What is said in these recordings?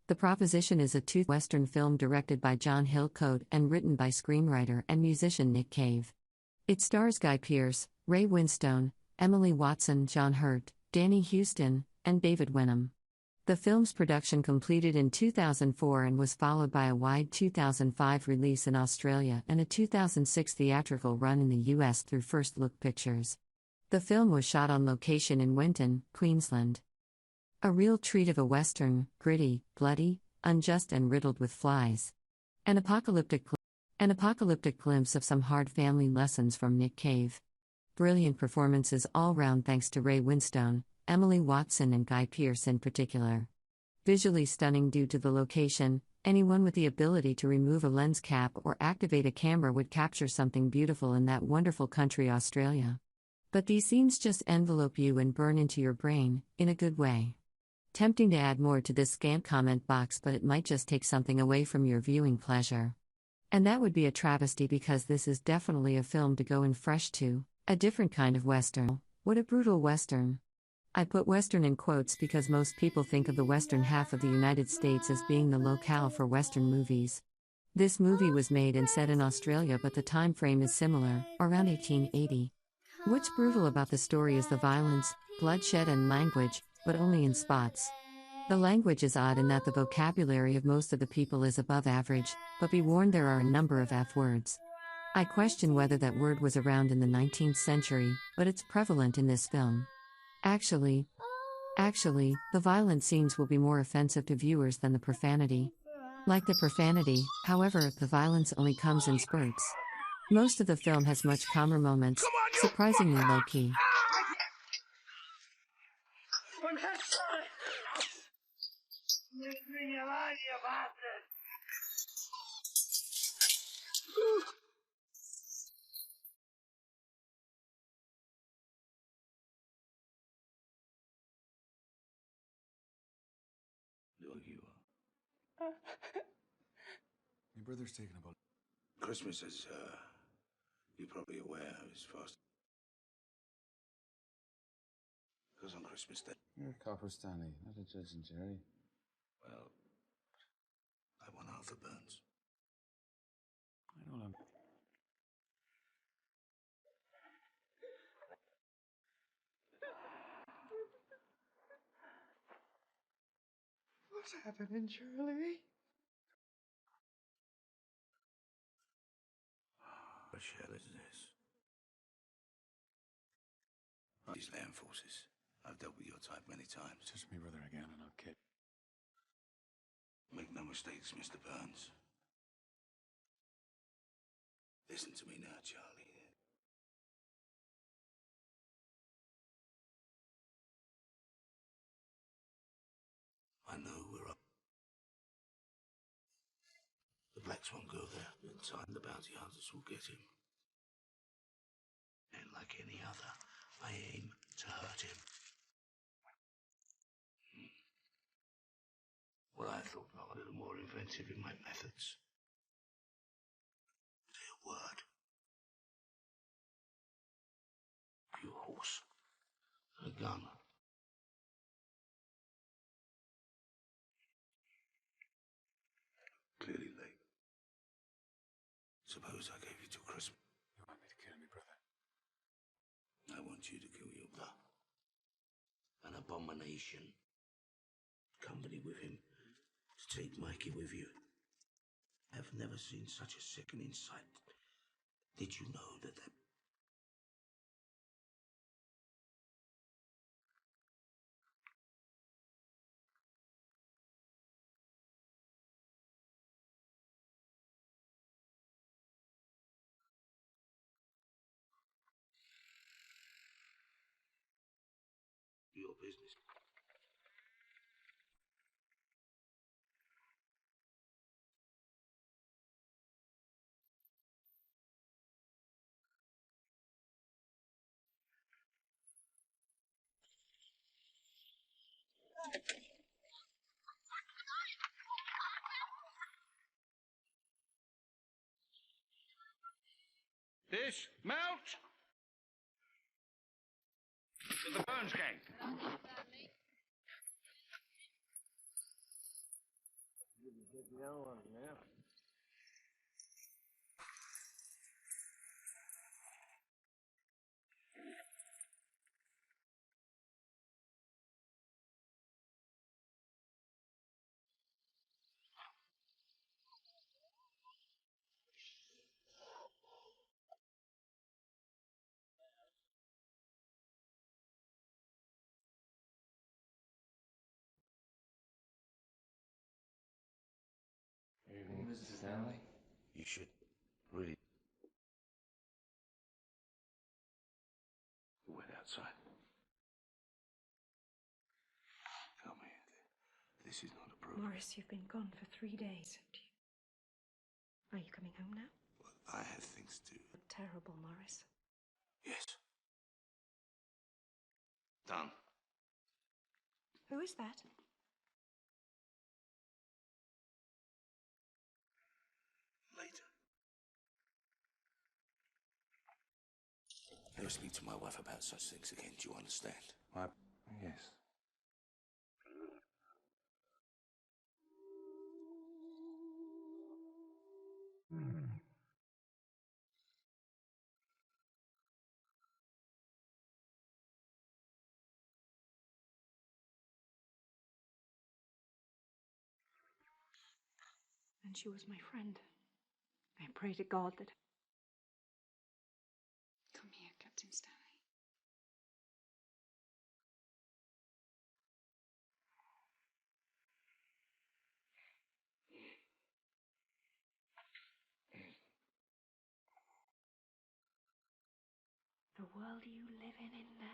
The Proposition is a Western film directed by John Hillcoat and written by screenwriter and musician Nick Cave. It stars Guy Pearce, Ray Winstone, Emily Watson, John Hurt, Danny Huston, and David Wenham. The film's production completed in 2004 and was followed by a wide 2005 release in Australia and a 2006 theatrical run in the US through First Look Pictures. The film was shot on location in Winstone, Queensland. A real treat of a Western, gritty, bloody, unjust and riddled with flies. An apocalyptic glimpse of some hard family lessons from Nick Cave. Brilliant performances all round thanks to Ray Winstone, Emily Watson and Guy Pearce in particular. Visually stunning due to the location, anyone with the ability to remove a lens cap or activate a camera would capture something beautiful in that wonderful country Australia. But these scenes just envelope you and burn into your brain, in a good way. Tempting to add more to this scant comment box, but it might just take something away from your viewing pleasure. And that would be a travesty because this is definitely a film to go in fresh to, a different kind of Western. What a brutal Western. I put Western in quotes because most people think of the Western half of the United States as being the locale for Western movies. This movie was made and set in Australia, but the time frame is similar, around 1880. What's brutal about the story is the violence, bloodshed and language, but only in spots. The language is odd in that the vocabulary of most of the people is above average, but be warned there are a number of F words. I question whether that word was around in the 19th century, but it's prevalent in this film. Actually, the violent scenes will be more offensive to viewers than the profanity. Like the profanity, however, the violence only comes in spurts. Most of the film has much calmer moments, surprisingly low-key. Your brother's taking about Christmas, as you're probably aware, is fast. Because on Christmas Day. You're a copper, Stanley, not a Judge and Jerry. Well, I want Arthur Burns. I know him. What's happening, Charlie? What shell is this? These land forces. I've dealt with your type many times. Touch me brother again and I'll kid. Make no mistakes, Mr. Burns. Listen to me now, Charlie. I know we're up. The blacks won't go there. In time, the bounty hunters will get him. And like any other, I aim to hurt him. Well, I thought I was a little more inventive in my methods. Say a word. Your horse. A gun. Clearly late. Suppose I gave you till Christmas. You want me to kill me, brother? I want you to kill your brother. An abomination. Company with him. To take Mikey with you. I've never seen such a sickening sight. Did you know that your business? Dismount! To the Burns gang. Get the other one now. Evening, Mr. Stanley. You should really. Wait outside. Come here. This is not appropriate. Morris, you've been gone for 3 days. Are you coming home now? Well, I have things to. Terrible, Morris. Yes. Done. Who is that? Later. Never speak to my wife about such things again, do you understand? Yes. And she was my friend. I pray to God that... Come here, Captain Stanley. The world you live in there.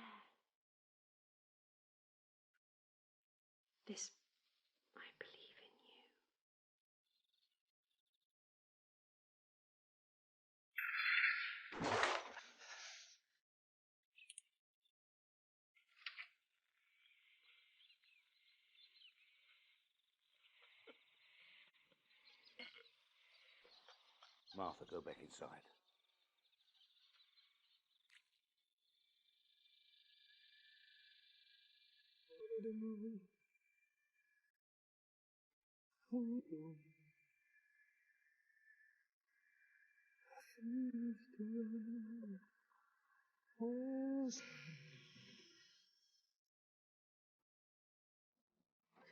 This, I believe in you. Martha, go back inside.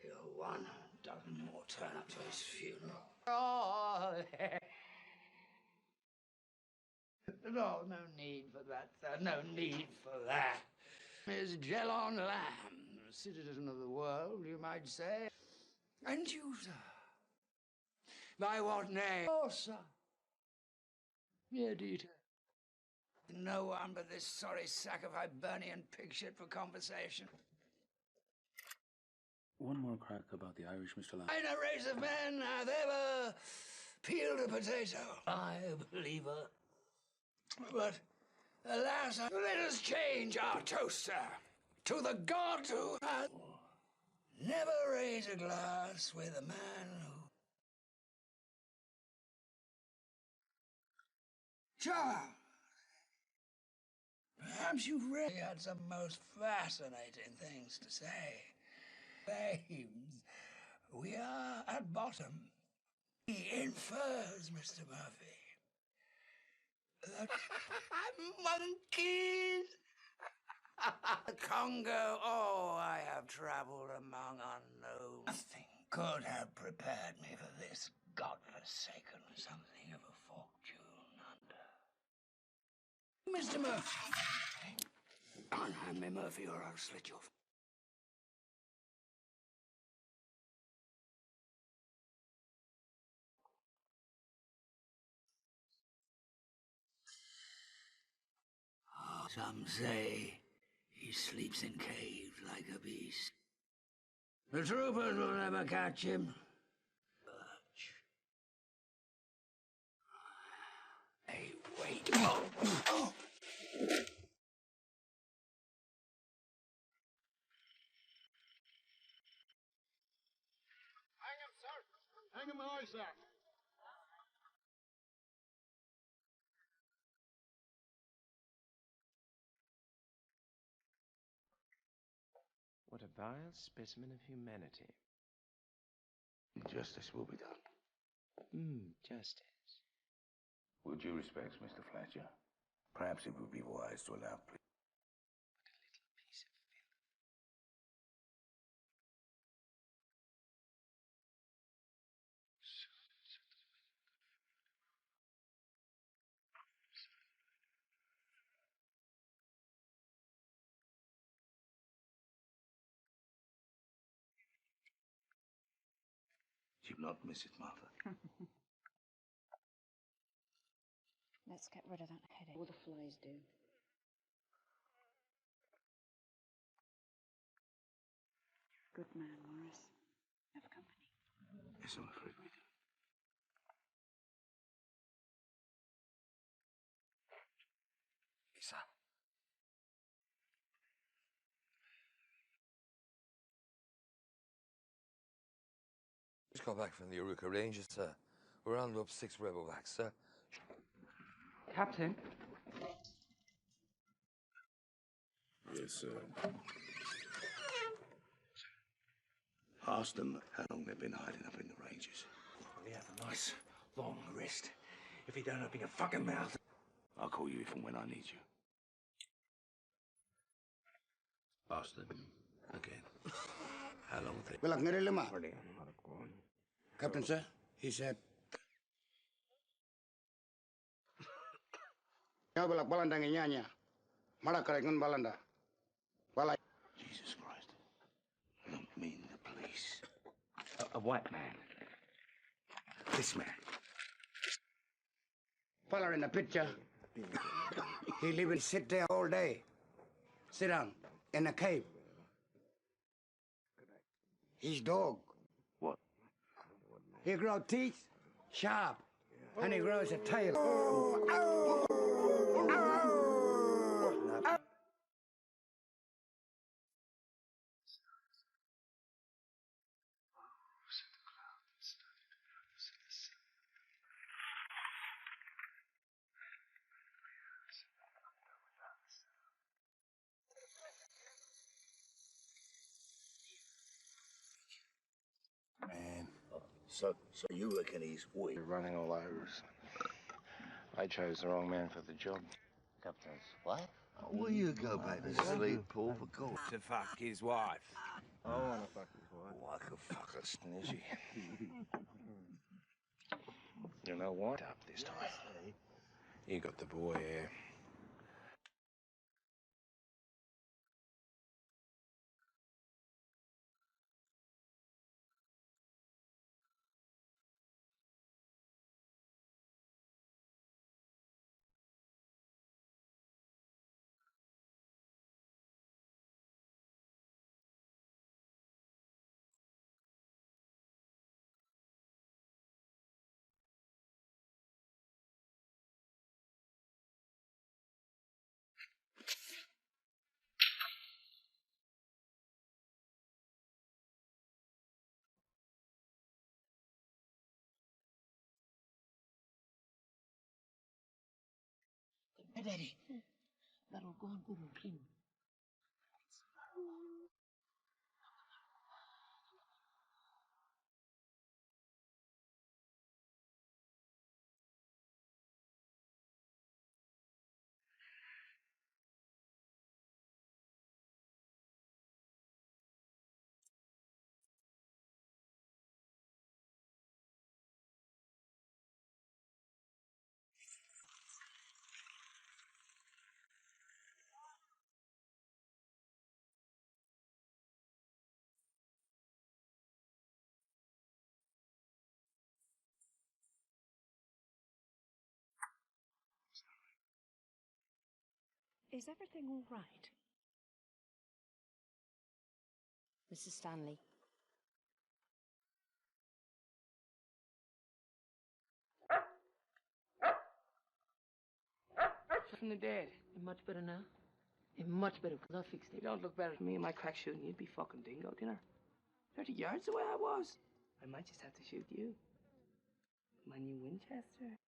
Kill one, dozen more turn up to his funeral. No, no need for that, sir. No need for that. Miss Jellon Lamb, citizen of the world, you might say. And you, sir? By what name? Oh, sir. Edita. No one but this sorry sack of Hibernian pig shit for conversation. One more crack about the Irish, Mr. Lamb. Ain't a race of men have ever peeled a potato. I believe her. But, alas, let us change our toast, sir, to the God who has never raised a glass with a man who... Charles, perhaps you've really had some most fascinating things to say. Babes, we are at bottom. He infers, Mr. Murphy. Monkeys! Congo, oh, I have traveled among unknown. Nothing could have prepared me for this godforsaken something of a fortune under. Mr. Murphy. Unhand me, Murphy, or I'll slit your... Some say he sleeps in caves like a beast. The troopers will never catch him. Birch. Hey, wait. Oh. Hang him, sir. Hang him high, sir. What a vile specimen of humanity. Justice will be done. Justice. With due respects, Mr. Fletcher, perhaps it would be wise to allow... Piece of filth. You'd not miss it, Martha. Let's get rid of that headache. All the flies do. Good man, Morris. Have company. Yes, I'm afraid we do. Lisa. Just got back from the Uruka Rangers, sir. We rounded up 6 rebel blacks, sir. Captain? Yes, sir. Ask them how long they've been hiding up in the ranges. We have a nice long rest. If you don't open your fucking mouth. I'll call you if and when I need you. Ask them again. How long they... Belak ngeri lima. Captain, sir, he said. Ya belak balanda ngenyanya. Mara karengun balanda. Balai. Jesus Christ. I don't mean the police. A white man. This man. Fella in the picture. He live and sit there all day. Sit down in a cave. His dog. What? He grows teeth sharp, and he grows a tail. Man. So you reckon he's weak? You're running all over us. I chose the wrong man for the job. Captain's what? Will you go back to sleep, Paul, for God? To fuck his wife. I want to fuck his wife. Oh, I could fuck a snizzy. You know what? Up this time. You got the boy here. Daddy, that'll go on good him. Is everything all right? Mrs. Stanley. From the dead. You're much better now. You're much better, because I fixed it. You don't look better than me and my crack shooting. You'd be fucking dingo, dinner. 30 yards away I was. I might just have to shoot you. My new Winchester.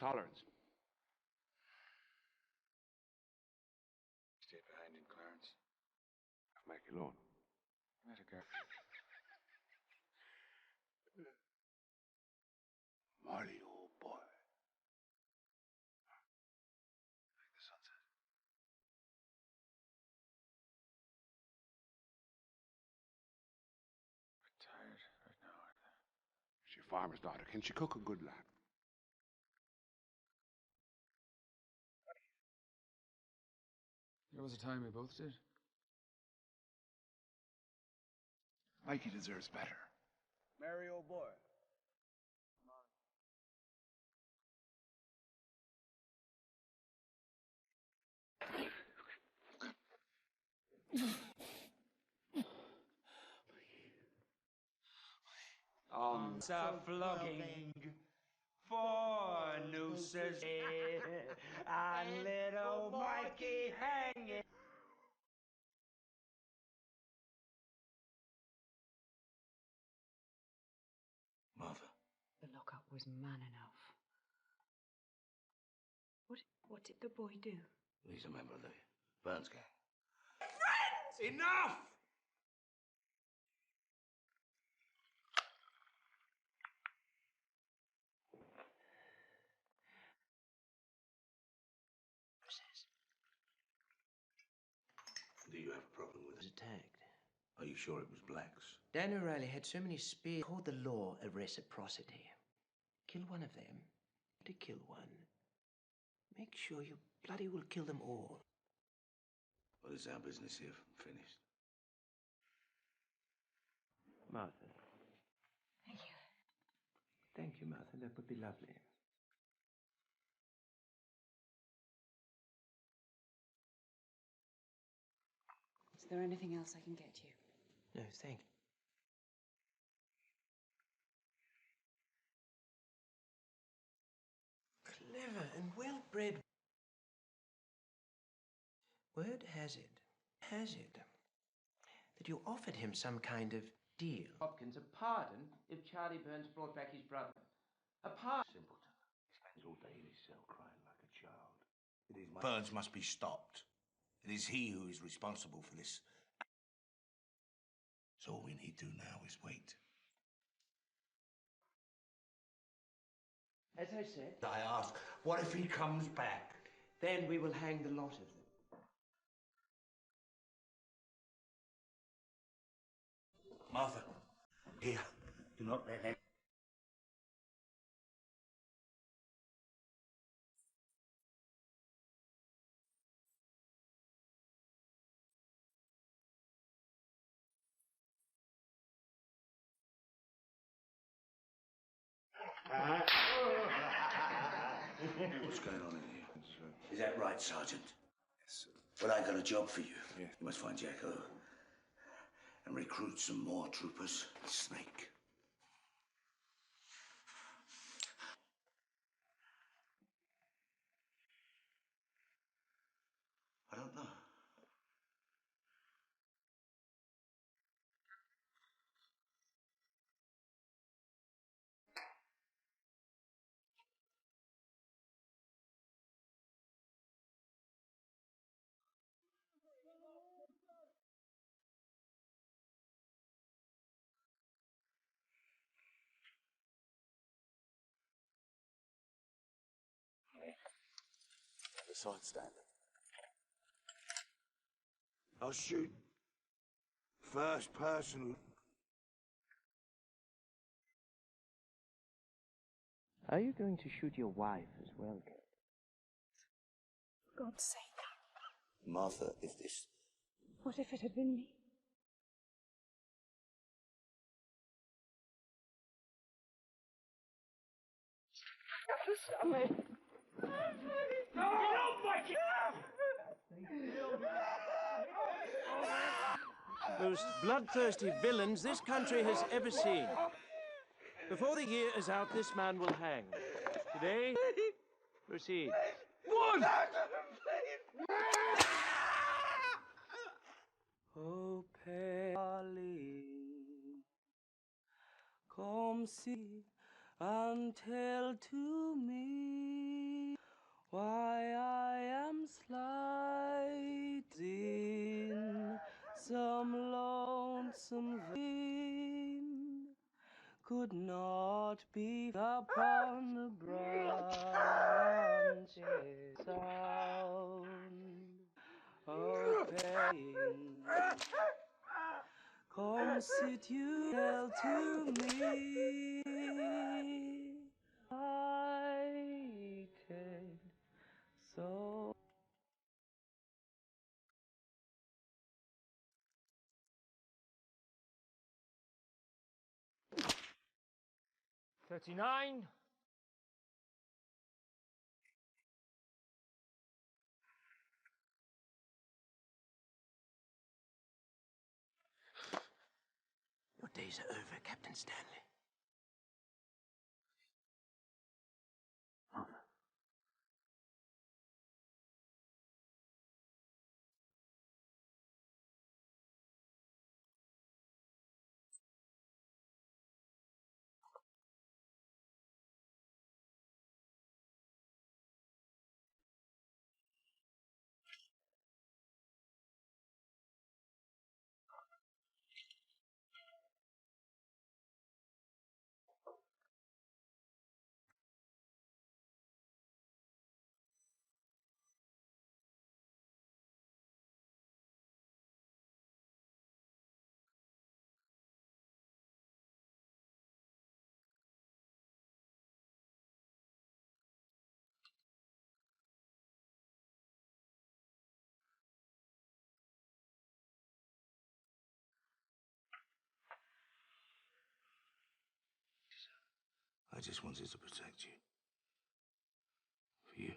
tolerance. Stay behind him, Clarence. I'll make you alone. Let it go. Marley, old boy. Like the sunset. We're tired right now, aren't we? She's a farmer's daughter. Can she cook a good lad? There was a time we both did. Mikey deserves better. Mary, old boy. On a flogging for nooses and little Mikey hanging. Martha. The lockup was man enough. What did the boy do? He's a member of the Burns gang. Friends! Enough! Do you have a problem with it? Attacked. Are you sure it was blacks? Dan O'Reilly had so many spears. Called the law of reciprocity. Kill one of them to kill one. Make sure you bloody will kill them all. Well, is our business here finished? Martha. Thank you. Thank you, Martha. That would be lovely. Is there anything else I can get you? No, thank you. Clever and well-bred. Word has it, that you offered him some kind of deal. Hopkins, a pardon if Charlie Burns brought back his brother. A pardon. Simpleton. He spends all day in his cell crying like a child. It is Burns must be stopped. It is he who is responsible for this. So all we need to do now is wait. As I said, I ask, what if he comes back? then we will hang the lot of them. Martha, here. Do not let them. What's going on in here? Is that right, Sergeant? Yes, sir. Well, I got a job for you. Yeah. You must find Jacko and recruit some more troopers. Snake. I don't know. The side stand. I'll shoot first person. Are you going to shoot your wife as well, Kate? For God's sake. Martha, if this... What if it had been me? Stop me. No, Mikey! Most bloodthirsty villains this country has ever seen. Before the year is out, this man will hang. Today, proceed. One! Oh, Pelly, come see and tell to me. Why I am sliding some lonesome vein could not be upon the branches sound of pain. Come sit you tell to me, I can so. $39. Your days are over, Captain Stanley. I just wanted to protect you. For you.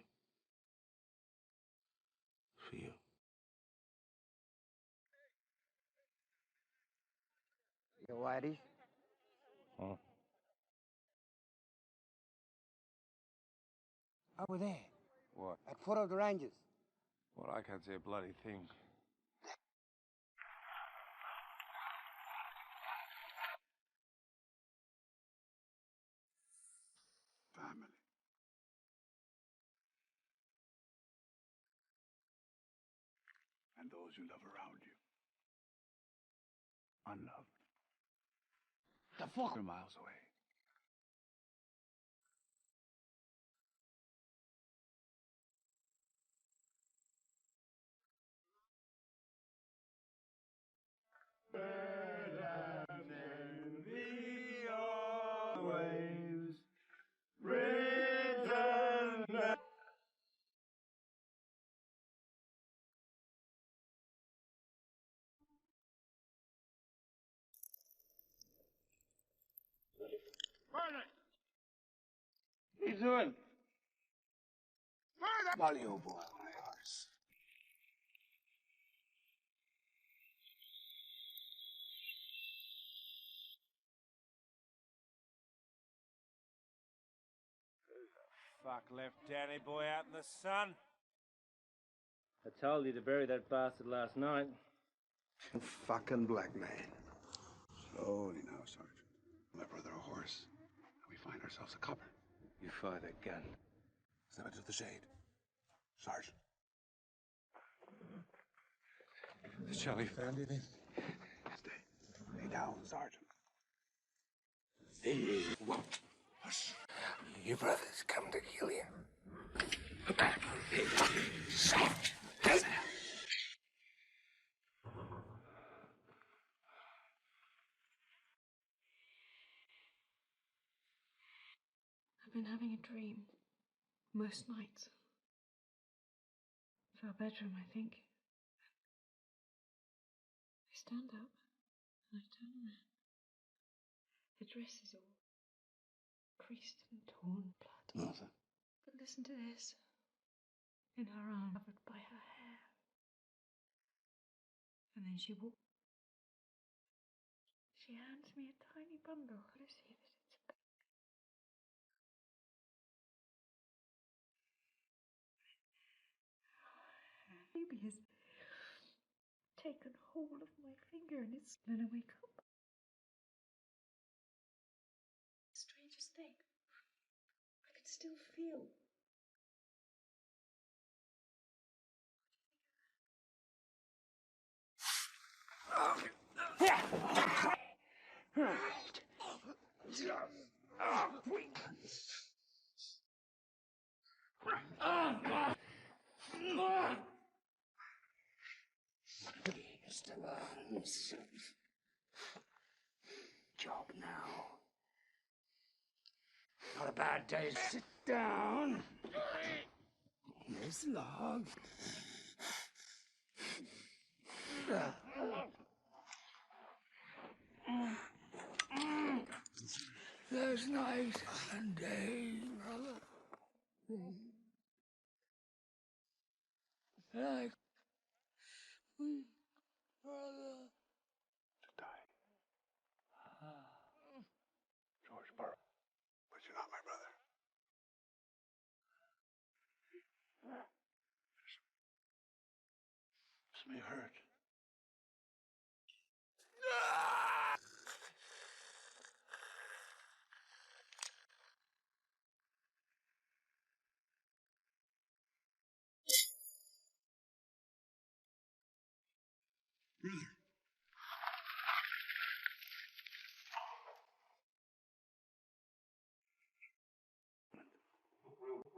For you. Yo, Whitey. Huh? Over there. What? At foot of the ranges. Well, I can't see a bloody thing. Family. And those you love around you. Unloved. The fuck are miles away. What are you doing? Valuable, my horse. Fuck left Danny boy out in the sun. I told you to bury that bastard last night. Fucking black man. Slowly now, Sergeant. My brother a horse. And we find ourselves a copper. You fired a gun. Step into the shade. Sergeant. Has Charlie found anything? Stay. Lay down, Sergeant. Hey, whoa. Hush. Your brother's come to kill you. Soft. I've been having a dream. Most nights. It's our bedroom, I think. I stand up and I turn around. The dress is all creased and torn blood. Nothing. But listen to this. In her arm, covered by her hair. And then she walks. She hands me a tiny bundle. I see that it's a baby has taken hold of my finger and it's then I wake up. Strangest thing. I can still feel Mr. Barnes. Job now. Not a bad day. Sit down. This log. There's nights and days, brother. Like, brother. To die. George Burrow. But you're not my brother. It's me hurt.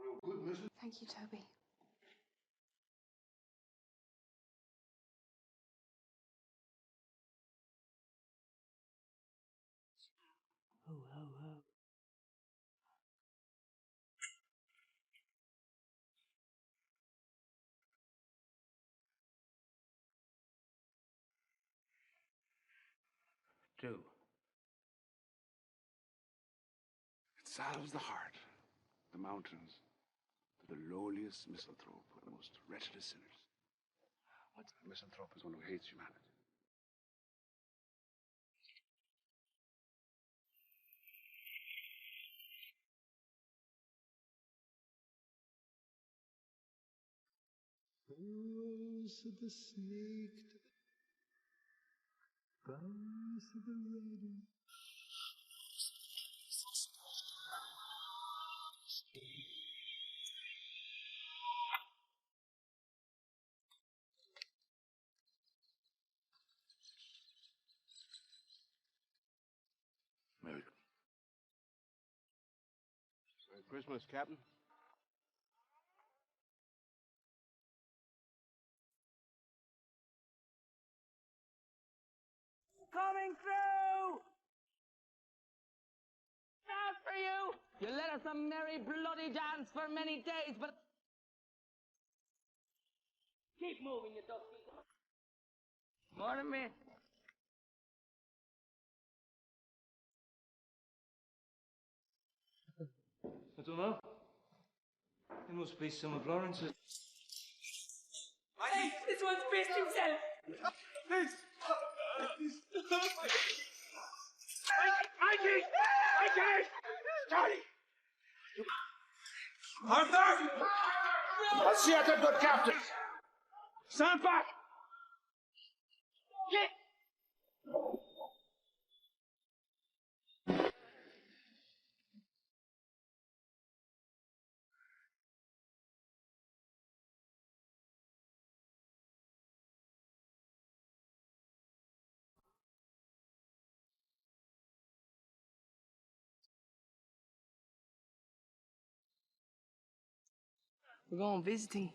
Real good, Mrs. Thank you, Toby. Oh. Do. It salves the heart, the mountains, to the lowliest misanthrope, the most wretched of sinners. What's a misanthrope is one who hates humanity. Oh, said the snake to the bones of the raven. Merry Christmas, Captain. Coming through! Not for you! You led us a merry bloody dance for many days, but... Keep moving, you dusty... More than me. I don't know. It must be some of Lawrence's. Hey, this one's pissed himself! Please! Mikey! Mikey! Charlie! Arthur! I'll see you at the good captain. Stand back! Get! We're going visiting.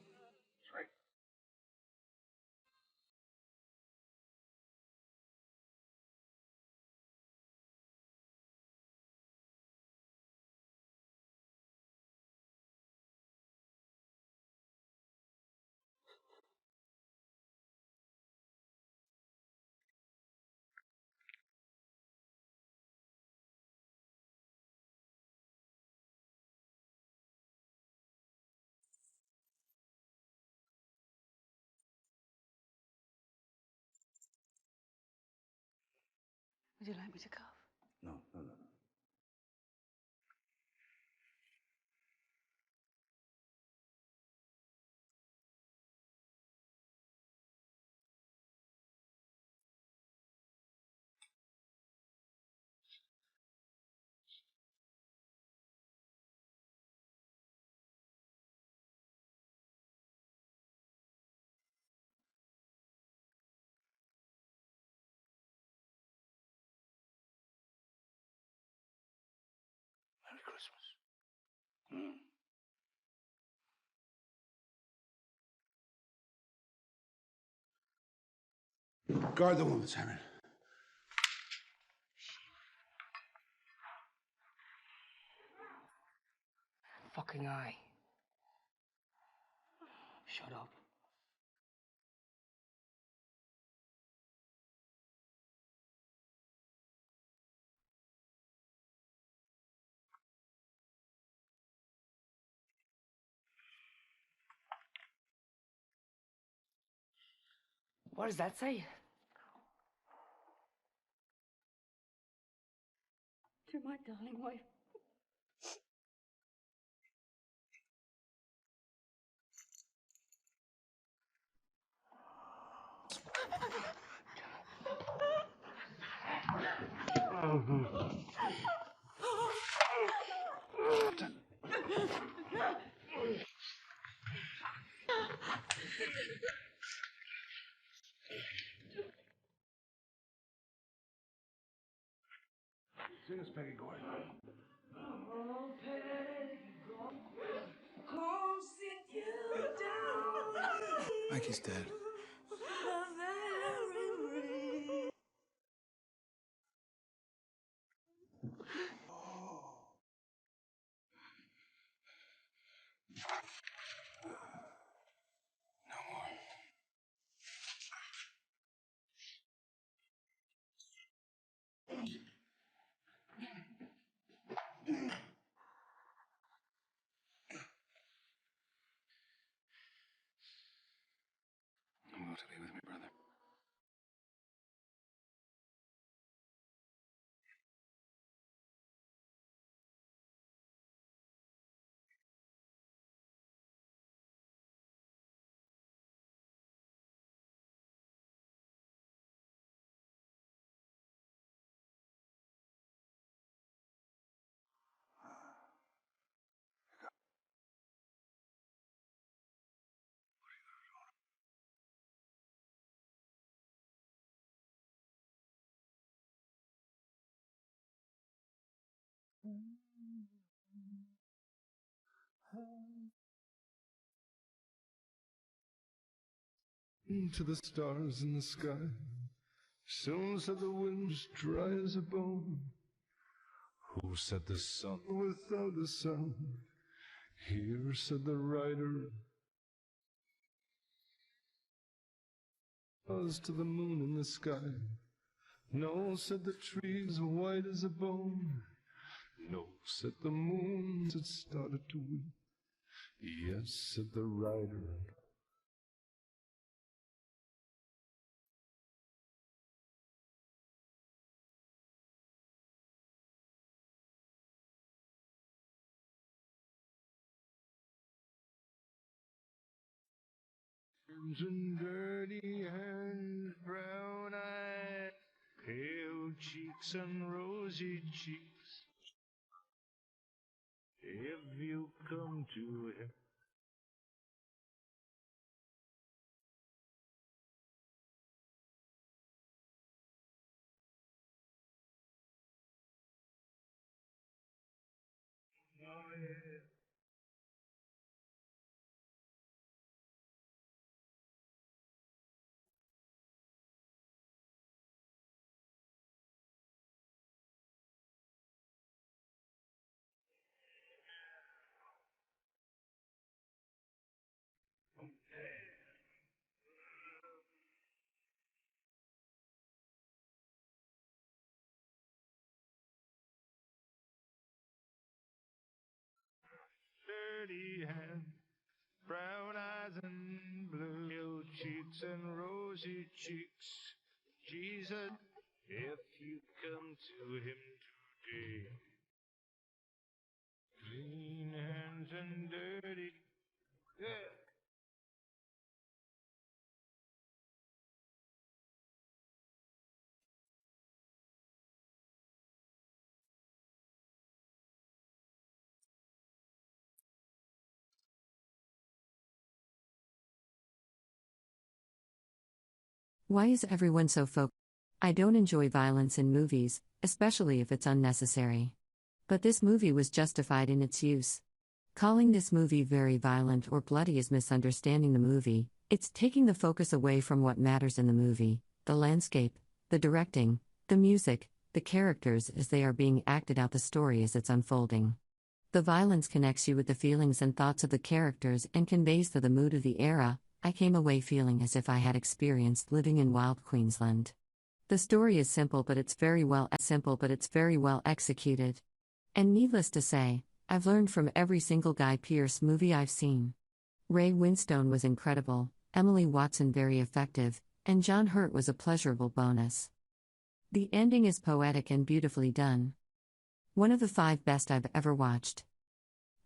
Would you like me to cough? No. Christmas. Hmm. Guard the woman, Simon. Fucking eye. Shut up. What does that say? To my darling wife. Sing us, Peggy Gordon. Oh, Peggy, come sit you down. Mikey's dead. I'm going to be with me, brother. To the stars in the sky, soon said the winds dry as a bone. Who said the sun without a sound? Here said the rider. As to the moon in the sky, no, said the trees white as a bone. No, said the moon, it started to weep. Yes, said the rider. And dirty hands, brown eyes, pale cheeks and rosy cheeks. If you come to him, oh yeah. Dirty hands, brown eyes and blue, pale cheeks and rosy cheeks. Jesus, if you come to him today, clean hands and dirty, yeah. Why is everyone so focused? I don't enjoy violence in movies, especially if it's unnecessary. But this movie was justified in its use. Calling this movie very violent or bloody is misunderstanding the movie. It's taking the focus away from what matters in the movie: the landscape, the directing, the music, the characters as they are being acted out, the story as it's unfolding. The violence connects you with the feelings and thoughts of the characters and conveys the mood of the era. I came away feeling as if I had experienced living in wild Queensland. The story is simple, but it's very well executed. And needless to say, I've learned from every single Guy Pearce movie I've seen. Ray Winstone was incredible, Emily Watson very effective, and John Hurt was a pleasurable bonus. The ending is poetic and beautifully done. One of the 5 best I've ever watched.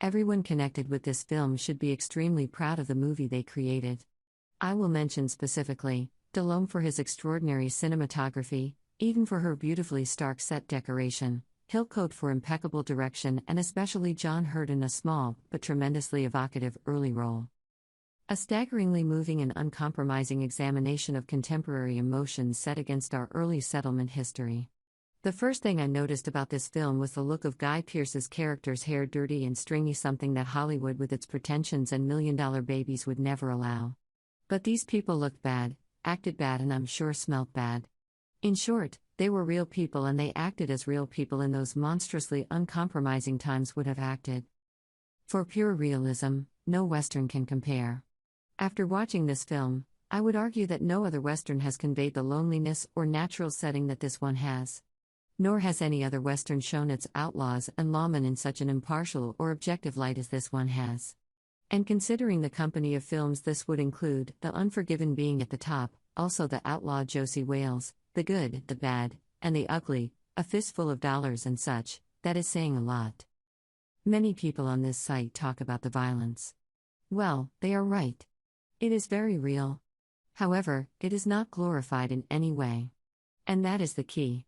Everyone connected with this film should be extremely proud of the movie they created. I will mention specifically Leone for his extraordinary cinematography, Eden for her beautifully stark set decoration, Hillcoat for impeccable direction, and especially John Hurt in a small but tremendously evocative early role. A staggeringly moving and uncompromising examination of contemporary emotions set against our early settlement history. The first thing I noticed about this film was the look of Guy Pearce's character's hair, dirty and stringy, something that Hollywood with its pretensions and million-dollar babies would never allow. But these people looked bad, acted bad, and I'm sure smelt bad. In short, they were real people and they acted as real people in those monstrously uncompromising times would have acted. For pure realism, no Western can compare. After watching this film, I would argue that no other Western has conveyed the loneliness or natural setting that this one has. Nor has any other Western shown its outlaws and lawmen in such an impartial or objective light as this one has. And considering the company of films this would include, The Unforgiven being at the top, also The Outlaw Josie Wales, The Good, The Bad, and The Ugly, A Fistful of Dollars and such, that is saying a lot. Many people on this site talk about the violence. Well, they are right. It is very real. However, it is not glorified in any way. And that is the key.